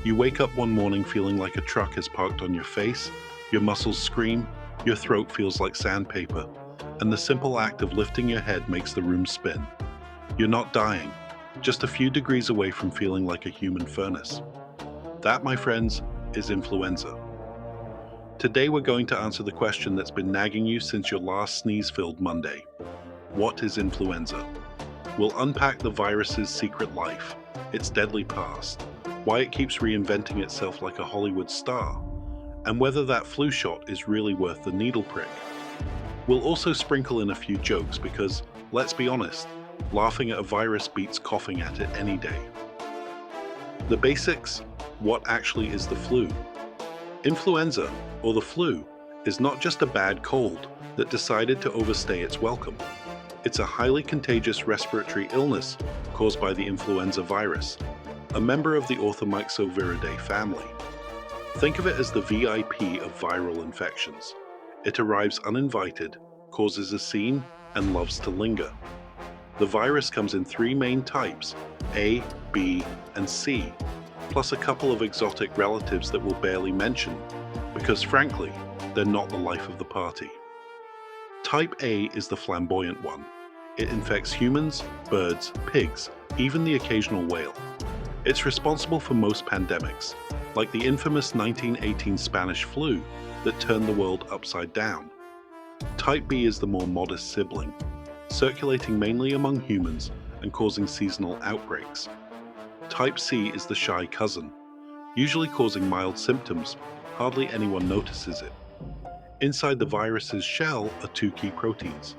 You wake up one morning feeling like a truck has parked on your face, your muscles scream, your throat feels like sandpaper, and the simple act of lifting your head makes the room spin. You're not dying, just a few degrees away from feeling like a human furnace. That, my friends, is influenza. Today we're going to answer the question that's been nagging you since your last sneeze-filled Monday. What is influenza? We'll unpack the virus's secret life, its deadly past, why it keeps reinventing itself like a Hollywood star, and whether that flu shot is really worth the needle prick. We'll also sprinkle in a few jokes because, let's be honest, laughing at a virus beats coughing at it any day. The basics: what actually is the flu? Influenza, or the flu, is not just a bad cold that decided to overstay its welcome. It's a highly contagious respiratory illness caused by the influenza virus, a member of the Orthomyxoviridae family. Think of it as the VIP of viral infections. It arrives uninvited, causes a scene, and loves to linger. The virus comes in three main types: A, B, and C, plus a couple of exotic relatives that we'll barely mention, because frankly, they're not the life of the party. Type A is the flamboyant one. It infects humans, birds, pigs, even the occasional whale. It's responsible for most pandemics, like the infamous 1918 Spanish flu that turned the world upside down. Type B is the more modest sibling, circulating mainly among humans and causing seasonal outbreaks. Type C is the shy cousin, usually causing mild symptoms, hardly anyone notices it. Inside the virus's shell are two key proteins: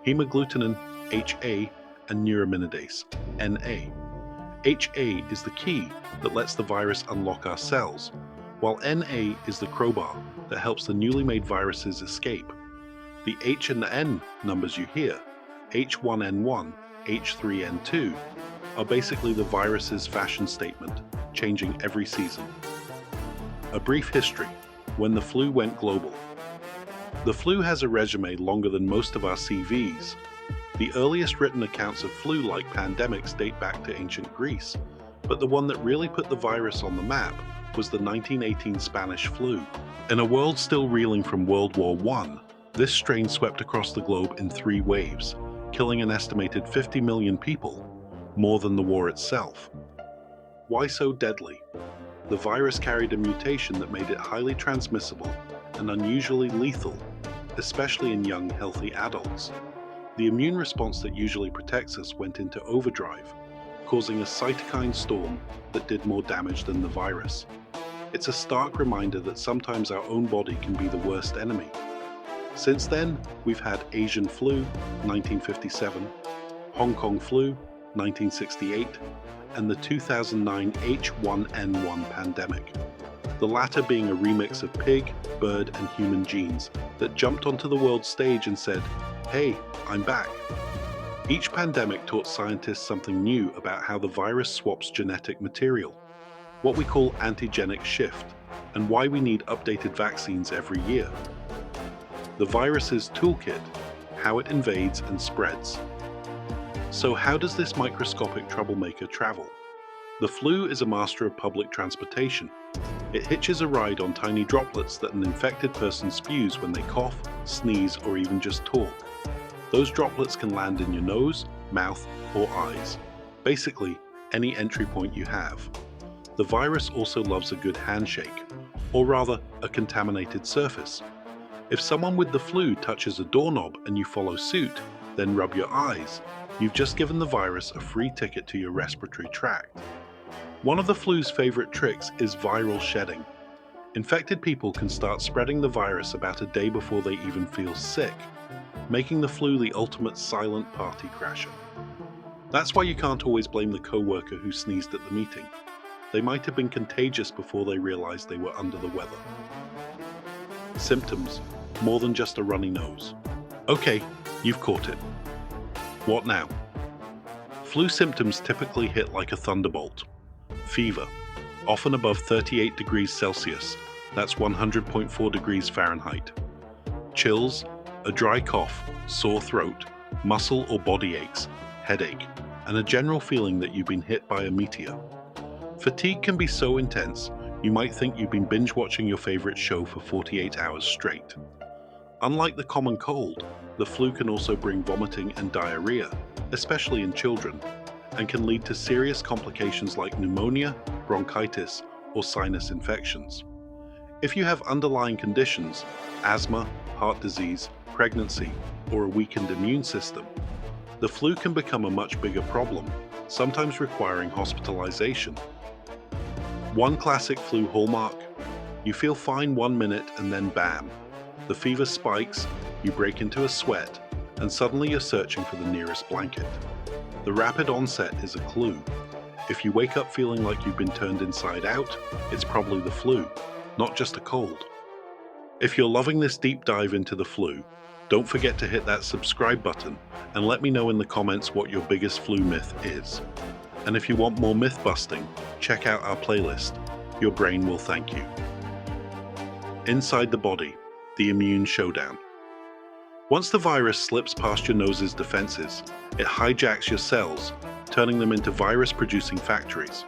hemagglutinin, HA, and neuraminidase, NA. HA is the key that lets the virus unlock our cells, while NA is the crowbar that helps the newly made viruses escape. The H and the N numbers you hear, H1N1, H3N2, are basically the virus's fashion statement, changing every season. A brief history: when the flu went global. The flu has a resume longer than most of our CVs. The earliest written accounts of flu-like pandemics date back to ancient Greece, but the one that really put the virus on the map was the 1918 Spanish flu. In a world still reeling from World War I, this strain swept across the globe in three waves, killing an estimated 50 million people, more than the war itself. Why so deadly? The virus carried a mutation that made it highly transmissible and unusually lethal, especially in young, healthy adults. The immune response that usually protects us went into overdrive, causing a cytokine storm that did more damage than the virus. It's a stark reminder that sometimes our own body can be the worst enemy. Since then, we've had Asian flu, 1957, Hong Kong flu, 1968, and the 2009 H1N1 pandemic, the latter being a remix of pig, bird, and human genes that jumped onto the world stage and said, "Hey, I'm back." Each pandemic taught scientists something new about how the virus swaps genetic material, what we call antigenic shift, and why we need updated vaccines every year. The virus's toolkit: how it invades and spreads. So how does this microscopic troublemaker travel? The flu is a master of public transportation. It hitches a ride on tiny droplets that an infected person spews when they cough, sneeze, or even just talk. Those droplets can land in your nose, mouth, or eyes. Basically, any entry point you have. The virus also loves a good handshake, or rather, a contaminated surface. If someone with the flu touches a doorknob and you follow suit, then rub your eyes, you've just given the virus a free ticket to your respiratory tract. One of the flu's favorite tricks is viral shedding. Infected people can start spreading the virus about a day before they even feel sick, making the flu the ultimate silent party crasher. That's why you can't always blame the coworker who sneezed at the meeting. They might have been contagious before they realized they were under the weather. Symptoms: more than just a runny nose. Okay, you've caught it. What now? Flu symptoms typically hit like a thunderbolt. Fever, often above 38 degrees Celsius, that's 100.4 degrees Fahrenheit. Chills, a dry cough, sore throat, muscle or body aches, headache, and a general feeling that you've been hit by a meteor. Fatigue can be so intense, you might think you've been binge-watching your favorite show for 48 hours straight. Unlike the common cold, the flu can also bring vomiting and diarrhea, especially in children, and can lead to serious complications like pneumonia, bronchitis, or sinus infections. If you have underlying conditions, asthma, heart disease, pregnancy, or a weakened immune system, the flu can become a much bigger problem, sometimes requiring hospitalization. One classic flu hallmark: you feel fine 1 minute and then bam, the fever spikes, you break into a sweat, and suddenly you're searching for the nearest blanket. The rapid onset is a clue. If you wake up feeling like you've been turned inside out, it's probably the flu, not just a cold. If you're loving this deep dive into the flu, don't forget to hit that subscribe button and let me know in the comments what your biggest flu myth is. And if you want more myth busting, check out our playlist. Your brain will thank you. Inside the body, the immune showdown. Once the virus slips past your nose's defenses, it hijacks your cells, turning them into virus-producing factories.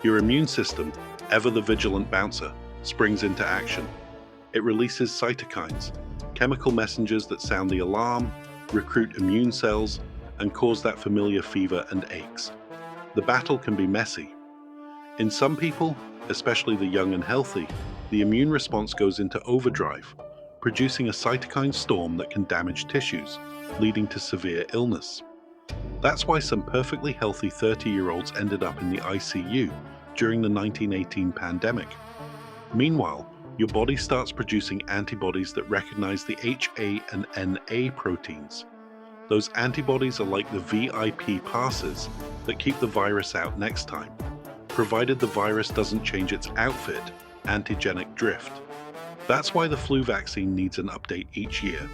Your immune system, ever the vigilant bouncer, springs into action. It releases cytokines, chemical messengers that sound the alarm, recruit immune cells, and cause that familiar fever and aches. The battle can be messy. In some people, especially the young and healthy, the immune response goes into overdrive, producing a cytokine storm that can damage tissues, leading to severe illness. That's why some perfectly healthy 30-year-olds ended up in the ICU during the 1918 pandemic. Meanwhile, your body starts producing antibodies that recognize the HA and NA proteins. Those antibodies are like the VIP passes that keep the virus out next time, provided the virus doesn't change its outfit, antigenic drift. That's why the flu vaccine needs an update each year.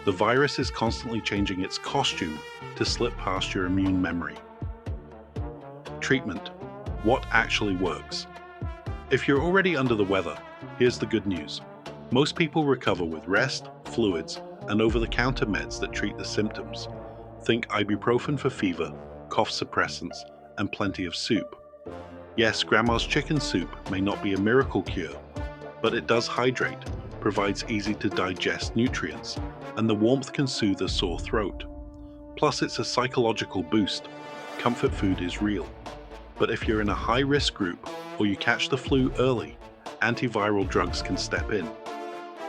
The virus is constantly changing its costume to slip past your immune memory. Treatment. What actually works? If you're already under the weather, here's the good news. Most people recover with rest, fluids, and over-the-counter meds that treat the symptoms. Think ibuprofen for fever, cough suppressants, and plenty of soup. Yes, grandma's chicken soup may not be a miracle cure, but it does hydrate, provides easy-to-digest nutrients, and the warmth can soothe a sore throat. Plus, it's a psychological boost. Comfort food is real. But if you're in a high-risk group or you catch the flu early, antiviral drugs can step in.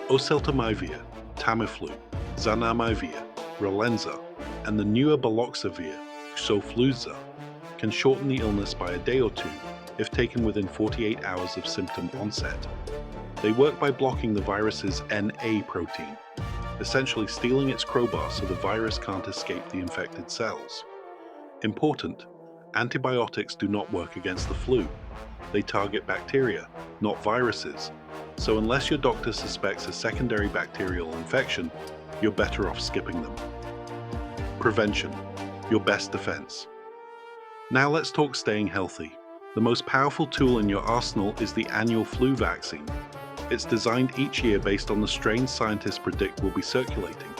Oseltamivir, Tamiflu, Zanamivir, Relenza, and the newer baloxavir, Xofluza, can shorten the illness by a day or two if taken within 48 hours of symptom onset. They work by blocking the virus's NA protein, essentially stealing its crowbar so the virus can't escape the infected cells. Important: antibiotics do not work against the flu. They target bacteria, not viruses. So unless your doctor suspects a secondary bacterial infection, you're better off skipping them. Prevention, your best defense. Now let's talk staying healthy. The most powerful tool in your arsenal is the annual flu vaccine. It's designed each year based on the strain scientists predict will be circulating.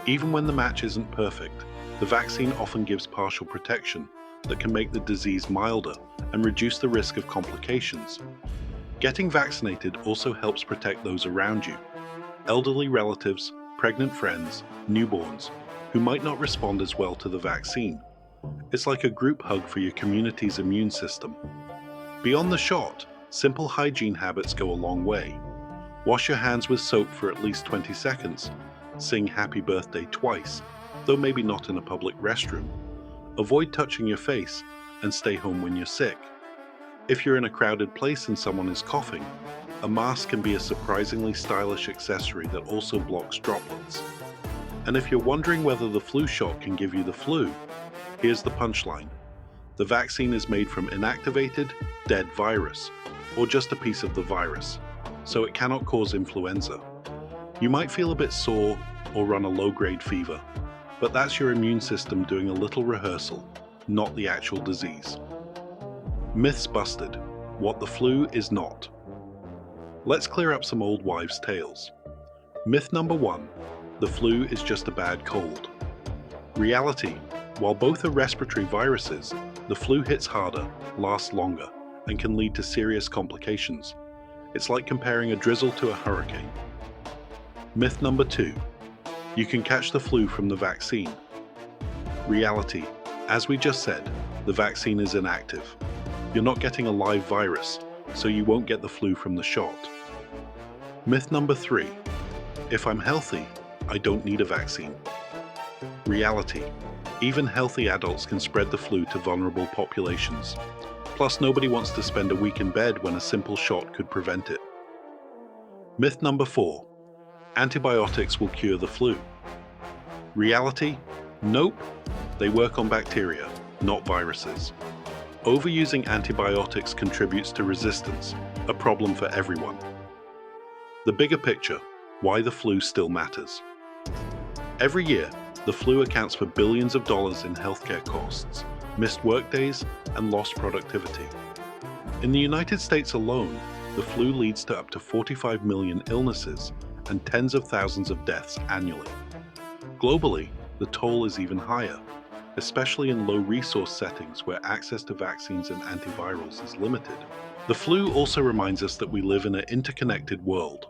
Even when the match isn't perfect, the vaccine often gives partial protection that can make the disease milder and reduce the risk of complications. Getting vaccinated also helps protect those around you: elderly relatives, pregnant friends, newborns, who might not respond as well to the vaccine. It's like a group hug for your community's immune system. Beyond the shot, simple hygiene habits go a long way. Wash your hands with soap for at least 20 seconds. Sing happy birthday twice, though maybe not in a public restroom. Avoid touching your face and stay home when you're sick. If you're in a crowded place and someone is coughing, a mask can be a surprisingly stylish accessory that also blocks droplets. And if you're wondering whether the flu shot can give you the flu, here's the punchline. The vaccine is made from inactivated, dead virus, or just a piece of the virus, so it cannot cause influenza. You might feel a bit sore or run a low-grade fever, but that's your immune system doing a little rehearsal, not the actual disease. Myths busted. What the flu is not. Let's clear up some old wives' tales. Myth number 1. The flu is just a bad cold. Reality: while both are respiratory viruses, the flu hits harder, lasts longer, and can lead to serious complications. It's like comparing a drizzle to a hurricane. Myth number 2. You can catch the flu from the vaccine. Reality. As we just said, the vaccine is inactive. You're not getting a live virus, so you won't get the flu from the shot. Myth number 3. If I'm healthy, I don't need a vaccine. Reality. Even healthy adults can spread the flu to vulnerable populations. Plus, nobody wants to spend a week in bed when a simple shot could prevent it. Myth number 4. Antibiotics will cure the flu. Reality? Nope. They work on bacteria, not viruses. Overusing antibiotics contributes to resistance, a problem for everyone. The bigger picture, why the flu still matters. Every year, the flu accounts for billions of dollars in healthcare costs, missed workdays, and lost productivity. In the United States alone, the flu leads to up to 45 million illnesses and tens of thousands of deaths annually. Globally, the toll is even higher, especially in low-resource settings where access to vaccines and antivirals is limited. The flu also reminds us that we live in an interconnected world.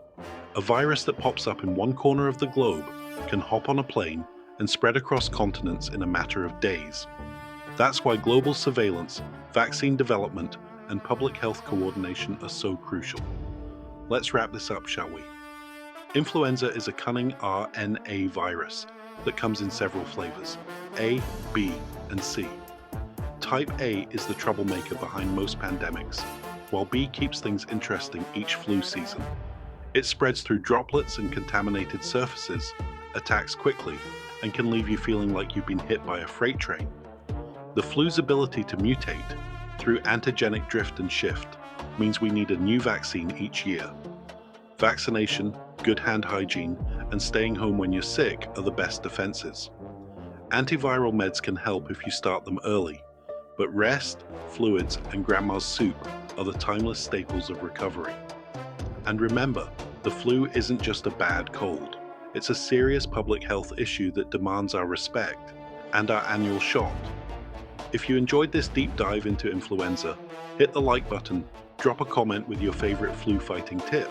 A virus that pops up in one corner of the globe can hop on a plane and spread across continents in a matter of days. That's why global surveillance, vaccine development, and public health coordination are so crucial. Let's wrap this up, shall we? Influenza is a cunning RNA virus that comes in several flavors: A, B, and C. Type A is the troublemaker behind most pandemics, while B keeps things interesting each flu season. It spreads through droplets and contaminated surfaces, attacks quickly, and can leave you feeling like you've been hit by a freight train. The flu's ability to mutate through antigenic drift and shift means we need a new vaccine each year. Vaccination, good hand hygiene, and staying home when you're sick are the best defenses. Antiviral meds can help if you start them early, but rest, fluids, and grandma's soup are the timeless staples of recovery. And remember, the flu isn't just a bad cold. It's a serious public health issue that demands our respect and our annual shot. If you enjoyed this deep dive into influenza, hit the like button, drop a comment with your favorite flu fighting tip,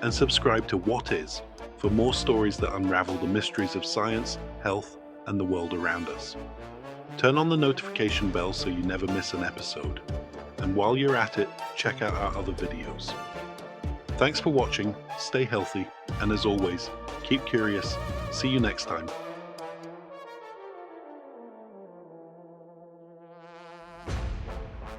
and subscribe to What Is for more stories that unravel the mysteries of science, health, and the world around us. Turn on the notification bell so you never miss an episode. And while you're at it, check out our other videos. Thanks for watching, stay healthy, and as always, keep curious. See you next time.